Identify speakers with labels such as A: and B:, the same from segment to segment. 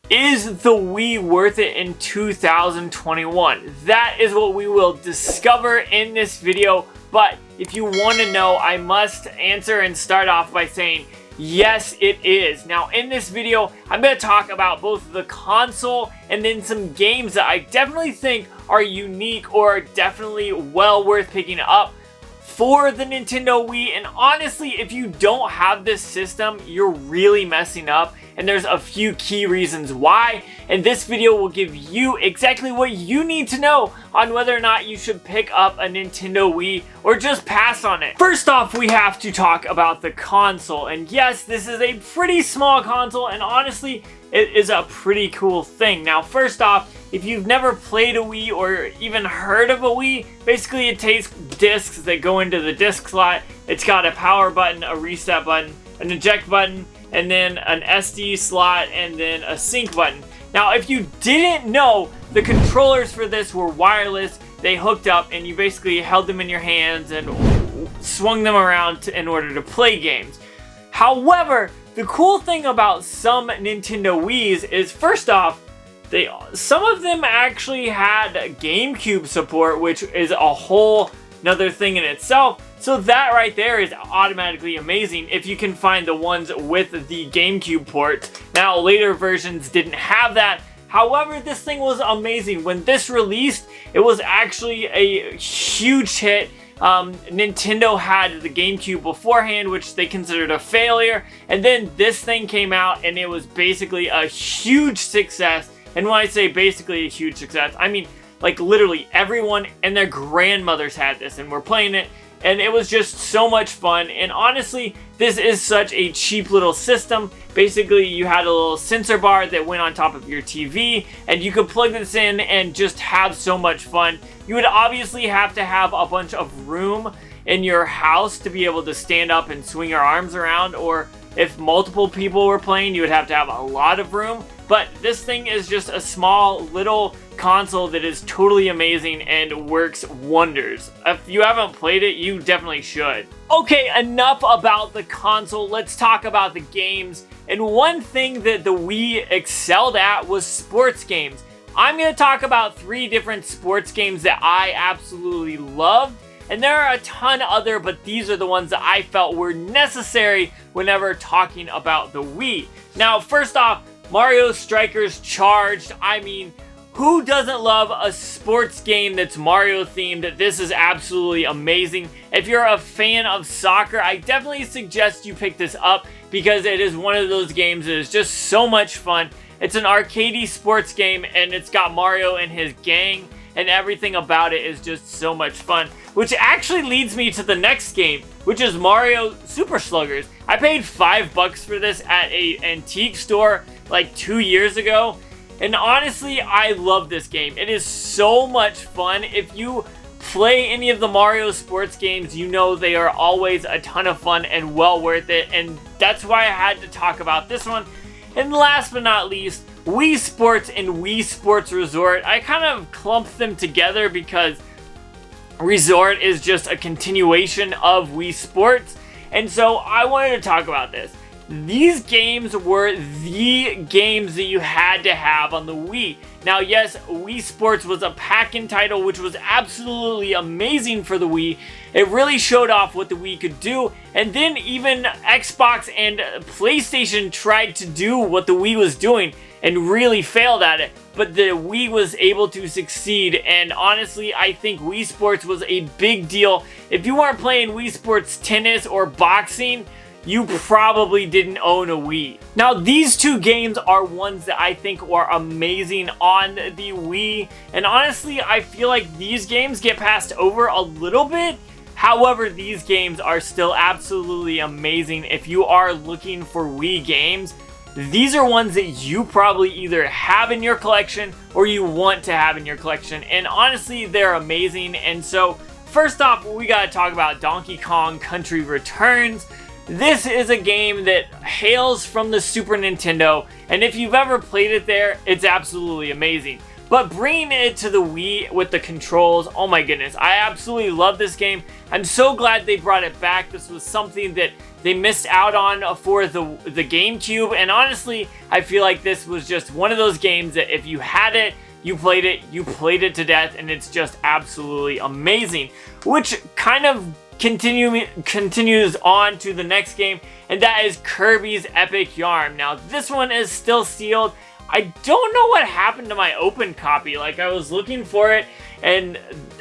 A: Is the Wii worth it in 2021? That is what we will discover in this video, but if you want to know, I must answer and start off by saying, yes, it is. Now, in this video, I'm going to talk about both the console and then some games that I definitely think are unique or are definitely well worth picking up for the Nintendo Wii. And honestly, if you don't have this system, you're really messing up. And there's a few key reasons why. And this video will give you exactly what you need to know on whether or not you should pick up a Nintendo Wii or just pass on it. First off, we have to talk about the console. And yes, this is a pretty small console, and honestly, it is a pretty cool thing. Now, first off, if you've never played a Wii or even heard of a Wii, basically it takes discs that go into the disc slot. It's got a power button, a reset button, an eject button, and then an SD slot, and then a sync button. Now, if you didn't know, the controllers for this were wireless. They hooked up, and you basically held them in your hands and swung them around in order to play games. However, the cool thing about some Nintendo Wiis is, first off, some of them actually had GameCube support, which is a whole another thing in itself. So that right there is automatically amazing if you can find the ones with the GameCube ports. Now, later versions didn't have that. However, this thing was amazing. When this released, it was actually a huge hit. Nintendo had the GameCube beforehand, which they considered a failure. And then this thing came out, and it was basically a huge success. And when I say basically a huge success, I mean, like, literally everyone and their grandmothers had this and were playing it. And it was just so much fun. And honestly, this is such a cheap little system. Basically, you had a little sensor bar that went on top of your TV, and you could plug this in and just have so much fun. You would obviously have to have a bunch of room in your house to be able to stand up and swing your arms around, or if multiple people were playing, you would have to have a lot of room. But this thing is just a small little console that is totally amazing and works wonders. If you haven't played it, you definitely should. Okay, enough about the console. Let's talk about the games. And one thing that the Wii excelled at was sports games. I'm going to talk about 3 different sports games that I absolutely loved. And there are a ton other, but these are the ones that I felt were necessary whenever talking about the Wii. Now, first off, Mario Strikers Charged. I mean, who doesn't love a sports game that's Mario themed? This is absolutely amazing. If you're a fan of soccer, I definitely suggest you pick this up because it is one of those games that is just so much fun. It's an arcadey sports game, and it's got Mario and his gang, and everything about it is just so much fun. Which actually leads me to the next game, which is Mario Super Sluggers. I paid $5 for this at an antique store like 2 years ago. And honestly, I love this game. It is so much fun. If you play any of the Mario sports games, you know they are always a ton of fun and well worth it. And that's why I had to talk about this one. And last but not least, Wii Sports and Wii Sports Resort. I kind of clumped them together because Resort is just a continuation of Wii Sports. And so I wanted to talk about this. These games were the games that you had to have on the Wii. Now, yes, Wii Sports was a pack-in title, which was absolutely amazing for the Wii. It really showed off what the Wii could do. And then even Xbox and PlayStation tried to do what the Wii was doing and really failed at it. But the Wii was able to succeed, and honestly, I think Wii Sports was a big deal. If you weren't playing Wii Sports tennis or boxing, you probably didn't own a Wii. Now, these 2 games are ones that I think are amazing on the Wii, and honestly, I feel like these games get passed over a little bit. However, these games are still absolutely amazing. If you are looking for Wii games, these are ones that you probably either have in your collection or you want to have in your collection. And honestly, they're amazing. And so, first off, we gotta talk about Donkey Kong Country Returns. This is a game that hails from the Super Nintendo, and if you've ever played it there, it's absolutely amazing. But bringing it to the Wii with the controls, oh my goodness, I absolutely love this game. I'm so glad they brought it back. This was something that they missed out on for the GameCube, and honestly, I feel like this was just one of those games that if you had it, you played it to death, and it's just absolutely amazing. Which kind of continues on to the next game, and that is Kirby's Epic Yarn. Now, this one is still sealed. I don't know what happened to my open copy. Like, I was looking for it and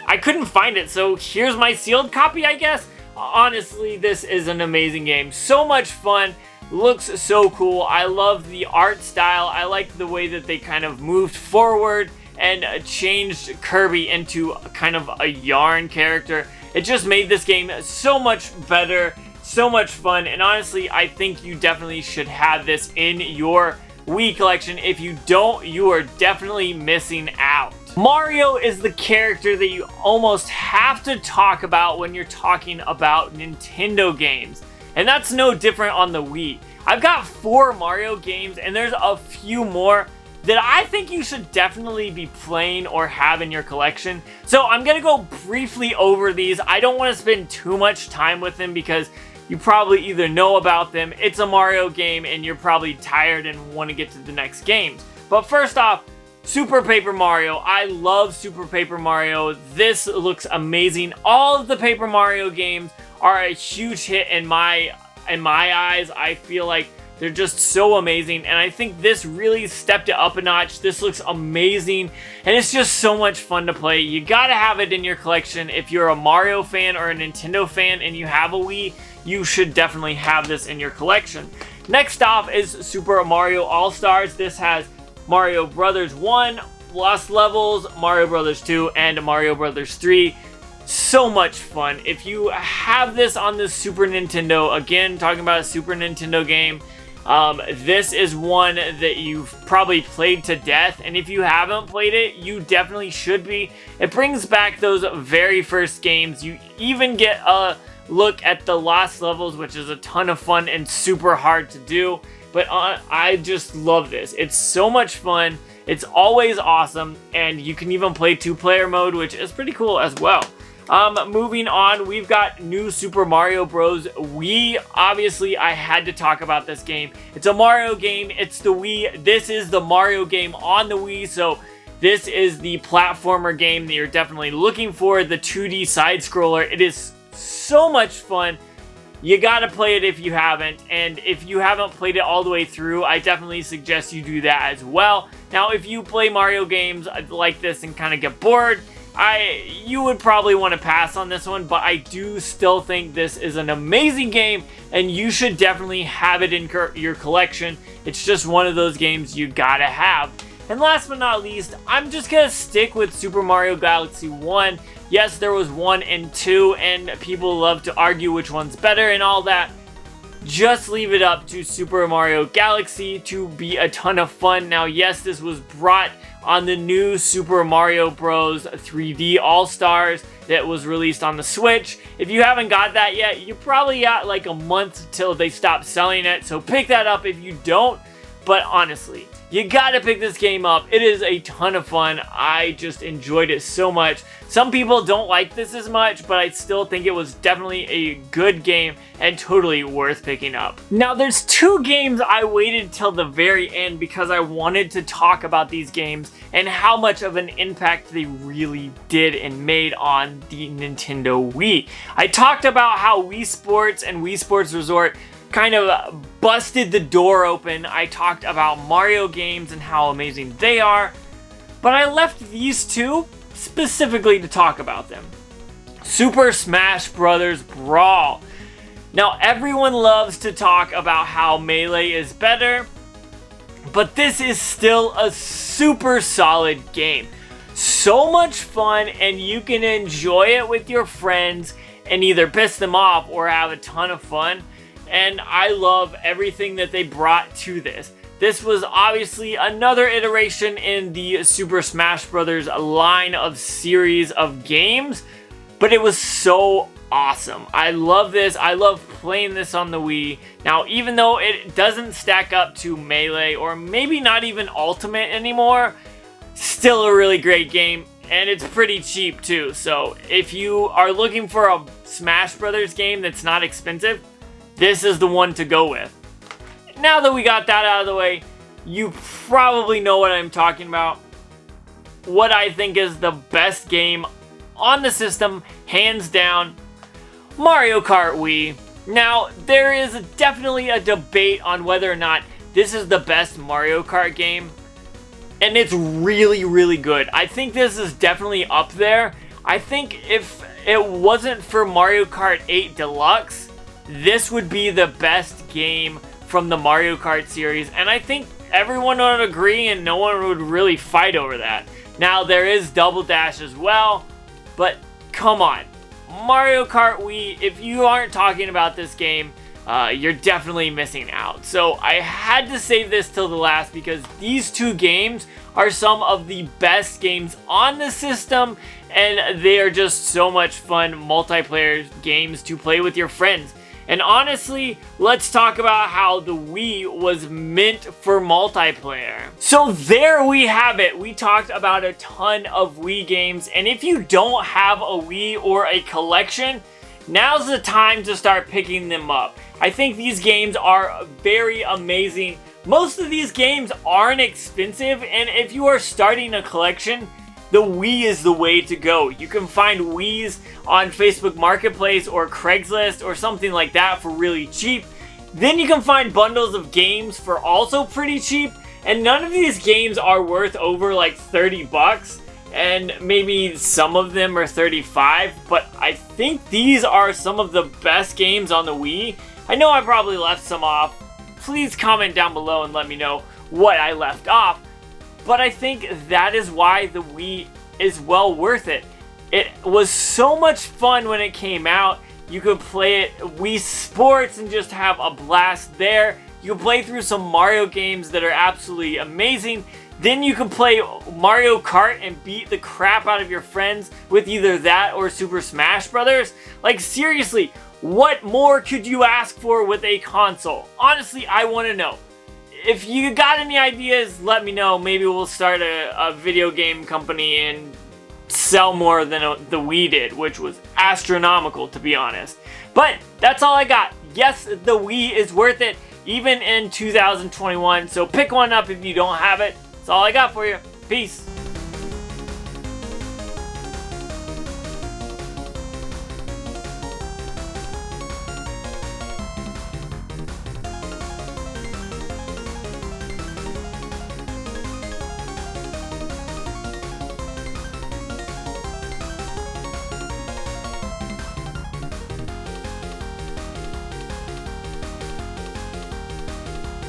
A: I couldn't find it. So here's my sealed copy, I guess. Honestly, this is an amazing game. So much fun. Looks so cool. I love the art style. I like the way that they kind of moved forward and changed Kirby into kind of a yarn character. It just made this game so much better, so much fun. And honestly, I think you definitely should have this in your Wii collection. If you don't, you are definitely missing out. Mario is the character that you almost have to talk about when you're talking about Nintendo games. And that's no different on the Wii. I've got 4 Mario games, and there's a few more that I think you should definitely be playing or have in your collection. So I'm gonna go briefly over these. I don't want to spend too much time with them because you probably either know about them, it's a Mario game, and you're probably tired and want to get to the next games. But first off, Super Paper Mario. I love Super Paper Mario. This looks amazing. All of the Paper Mario games are a huge hit in my eyes. I feel like they're just so amazing, and I think this really stepped it up a notch. This looks amazing, and it's just so much fun to play. You gotta have it in your collection. If you're a Mario fan or a Nintendo fan and you have a Wii, you should definitely have this in your collection. Next off is Super Mario All-Stars. This has Mario Bros. 1, Lost Levels, Mario Bros. 2, and Mario Bros. 3. So much fun. If you have this on the Super Nintendo, again, talking about a Super Nintendo game, this is one that you've probably played to death, and if you haven't played it, you definitely should be. It brings back those very first games. You even get a look at the Lost Levels, which is a ton of fun and super hard to do, but I just love this. It's so much fun. It's always awesome, and you can even play 2-player mode, which is pretty cool as well. Moving on, we've got new Super Mario Bros. Wii. Obviously, I had to talk about this game. It's a Mario game. It's the Wii. This is the Mario game on the Wii, so this is the platformer game that you're definitely looking for, the 2D side-scroller. It is so much fun. You gotta play it if you haven't, and if you haven't played it all the way through, I definitely suggest you do that as well. Now, if you play Mario games like this and kind of get bored, you would probably want to pass on this one, but I do still think this is an amazing game, and you should definitely have it in your collection. It's just one of those games you gotta have. And last but not least, I'm just gonna stick with Super Mario Galaxy 1. Yes, there was 1 and 2, and people love to argue which one's better and all that. Just leave it up to Super Mario Galaxy to be a ton of fun. Now, yes, this was brought on the new Super Mario Bros 3D All-Stars that was released on the Switch. If you haven't got that yet, you probably got like a month till they stop selling it, so pick that up if you don't. But honestly, you gotta pick this game up. It is a ton of fun. I just enjoyed it so much. Some people don't like this as much, but I still think it was definitely a good game and totally worth picking up. Now, there's 2 games I waited till the very end because I wanted to talk about these games and how much of an impact they really did and made on the Nintendo Wii. I talked about how Wii Sports and Wii Sports Resort kind of busted the door open. I talked about Mario games and how amazing they are, but I left these 2 specifically to talk about them. Super Smash Bros Brawl. Now, everyone loves to talk about how Melee is better, but this is still a super solid game. So much fun, and you can enjoy it with your friends and either piss them off or have a ton of fun. And I love everything that they brought to this. This was obviously another iteration in the Super Smash Bros. Line of series of games, but it was so awesome. I love this. I love playing this on the Wii. Now, even though it doesn't stack up to Melee or maybe not even Ultimate anymore, still a really great game, and it's pretty cheap too. So if you are looking for a Smash Brothers game that's not expensive, this is the one to go with. Now that we got that out of the way, you probably know what I'm talking about. What I think is the best game on the system, hands down, Mario Kart Wii. Now, there is definitely a debate on whether or not this is the best Mario Kart game, and it's really, really good. I think this is definitely up there. I think if it wasn't for Mario Kart 8 Deluxe, this would be the best game from the Mario Kart series, and I think everyone would agree and no one would really fight over that. Now, there is Double Dash as well, but come on. Mario Kart Wii, if you aren't talking about this game, you're definitely missing out. So I had to save this till the last because these two games are some of the best games on the system, and they are just so much fun multiplayer games to play with your friends. And honestly, let's talk about how the Wii was meant for multiplayer. So there we have it. We talked about a ton of Wii games, and if you don't have a Wii or a collection, now's the time to start picking them up. I think these games are very amazing. Most of these games aren't expensive, and if you are starting a collection, the Wii is the way to go. You can find Wiis on Facebook Marketplace or Craigslist or something like that for really cheap. Then you can find bundles of games for also pretty cheap, and none of these games are worth over like 30 bucks, and maybe some of them are 35, but I think these are some of the best games on the Wii. I know I probably left some off. Please comment down below and let me know what I left off. But I think that is why the Wii is well worth it. It was so much fun when it came out. You could play it Wii Sports and just have a blast there. You can play through some Mario games that are absolutely amazing. Then you can play Mario Kart and beat the crap out of your friends with either that or Super Smash Bros. Like seriously, what more could you ask for with a console? Honestly, I want to know. If you got any ideas, let me know. Maybe we'll start a video game company and sell more than the Wii did, which was astronomical, to be honest. But that's all I got. Yes, the Wii is worth it, even in 2021. So pick one up if you don't have it. That's all I got for you. Peace.